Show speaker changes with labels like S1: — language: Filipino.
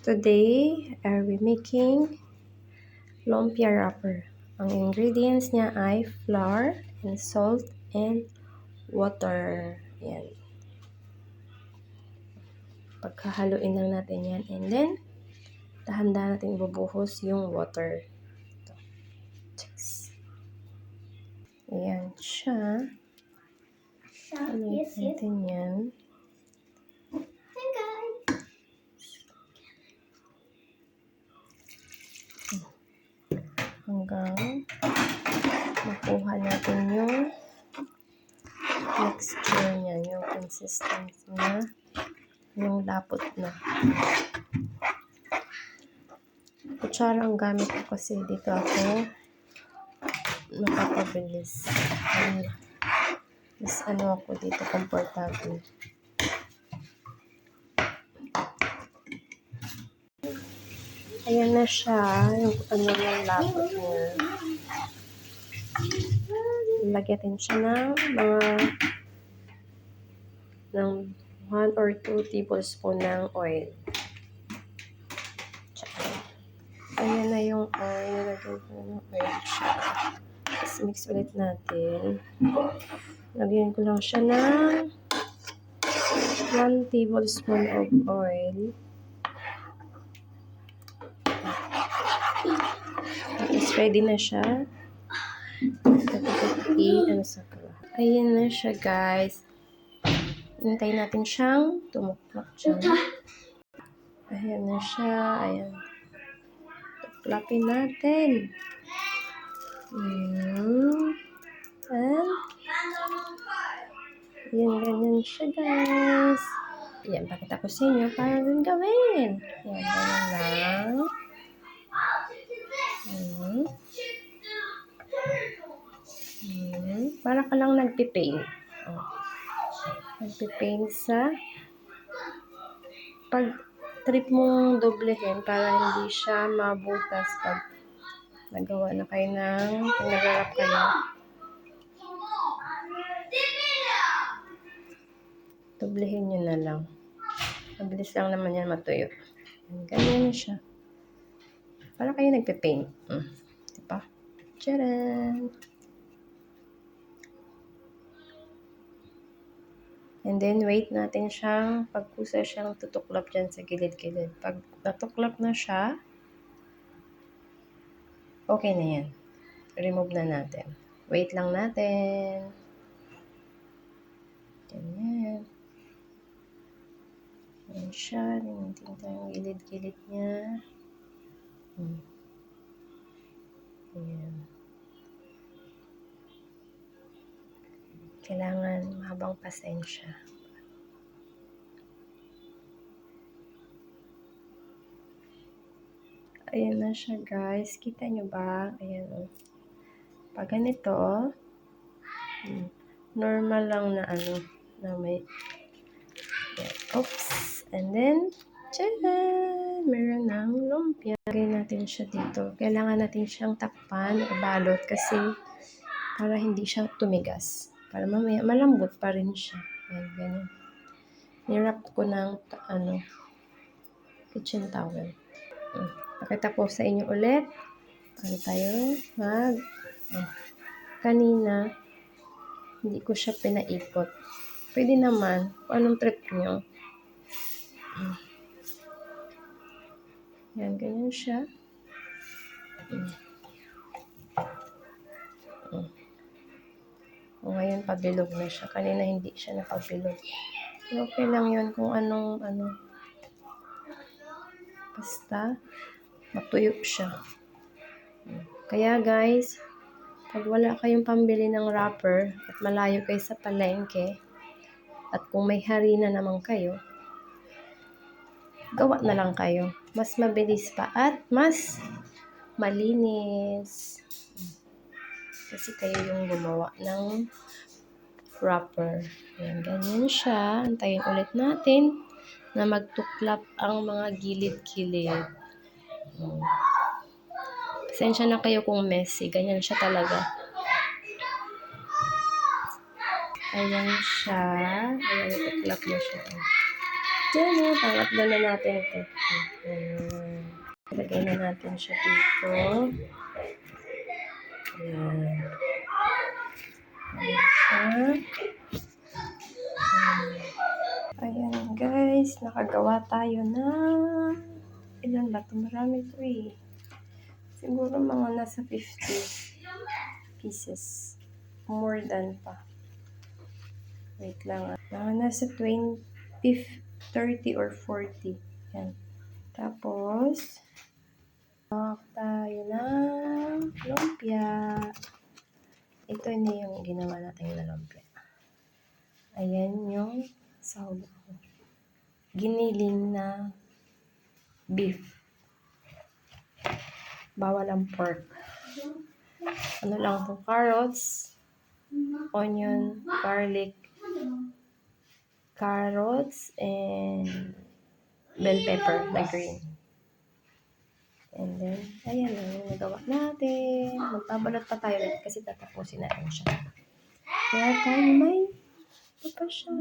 S1: Today, we making lumpia wrapper. Ang ingredients niya ay flour and salt and water. Yan. Pagkahaluin lang natin yan. And then, dahan-dahan natin bubuhos yung water. Ito. Cheers. Ayan siya.
S2: Yes.
S1: Natin yan.
S2: Hi guys.
S1: Hanggang makuha natin yung texture niya, yung consistency niya, yung lapot na. Kutsara ang gamit ko kasi dito ako napapabilis. Mas ako dito, komportable. Ayan na siya, yung yung lapot niya. Lagyan siya ng mga 1 or 2 tablespoon ng oil. Ayan na yung oil. Lagyan ko ng oil siya. Tapos mix ulit natin. Lagyan ko lang siya ng 1 tablespoon of oil. Tapos ready na siya. Ayan na siya, guys. Hintayin natin siyang tumuklap siya. Ayan na siya. Ayan. Tuklapin natin. And ayan, ganyan siya, guys. Ayan, pakita ko sa inyo para din gawin. Ayan, ganyan lang. Para ka lang nagpipaint. Nagpipaint sa pag trip mong doblehin para hindi siya mabutas pag nagawa na kayo ng nag-wrap kayo. Doblehin nyo na lang. Mabilis lang naman yan matuyo. Ganyan na siya. Para kayo nagpipaint. Diba? Tcharan! And then, wait natin siyang pagkusa siyang tutuklap dyan sa gilid-gilid. Pag natuklap na siya, okay na yan. Remove na natin. Wait lang natin. Ganyan. Ayan siya. Tingnan tayo yung gilid-gilid niya. Ayan. Kailangan mahabang pasensya. Ayan na siya, guys. Kita nyo ba? Ayan, o. Pag ganito, normal lang na na may, ayan. Oops. And then, tcharan! Meron ng lumpia. Lagay natin siya dito. Kailangan natin siyang takpan o balot kasi para hindi siya tumigas. Para mamaya, malambot pa rin siya. Ayan, ganyan. Nirap ko ng, kitchen towel. Pakita ko sa inyo ulit. Paano tayo kanina, hindi ko siya pinaikot. Pwede naman, kung anong trip nyo. Yan, ganyan siya. Ngayon, pabilog na siya. Kanina, hindi siya napabilog. Pero okay lang yun kung anong, basta, matuyo siya. Kaya, guys, pag wala kayong pambili ng wrapper at malayo kayo sa palengke, at kung may harina naman kayo, gawa na lang kayo. Mas mabilis pa at mas malinis. Kasi kayo yung gumawa ng wrapper. Ayan, ganyan siya. Antayin ulit natin na magtuklap ang mga gilid-gilid. Pasensya na kayo kung messy. Ganyan siya talaga. Ayan siya. Ayan, tuklap na siya. Diyan na, pangatlo na natin ito. Ilagay na natin siya dito. Ayan. Ayan siya. Ayan guys, nakagawa tayo na ilan ba ito? Marami ito eh. Siguro mga nasa 50 pieces. More than pa. Wait lang. Mga nasa 20, 30 or 40. Yan. Tapos, tayo ng lumpia. Ito na yung ginawa natin na lumpia. Ayan yung sahog ko. Giniling na beef. Bawal ang pork. Ano lang ito? Carrots, onion, garlic, carrots, and bell pepper na green. And then, ayan lang yung nagawa natin. Magbabalot pa tayo kasi tatapusin natin siya. Kaya tayo may ito pa siya.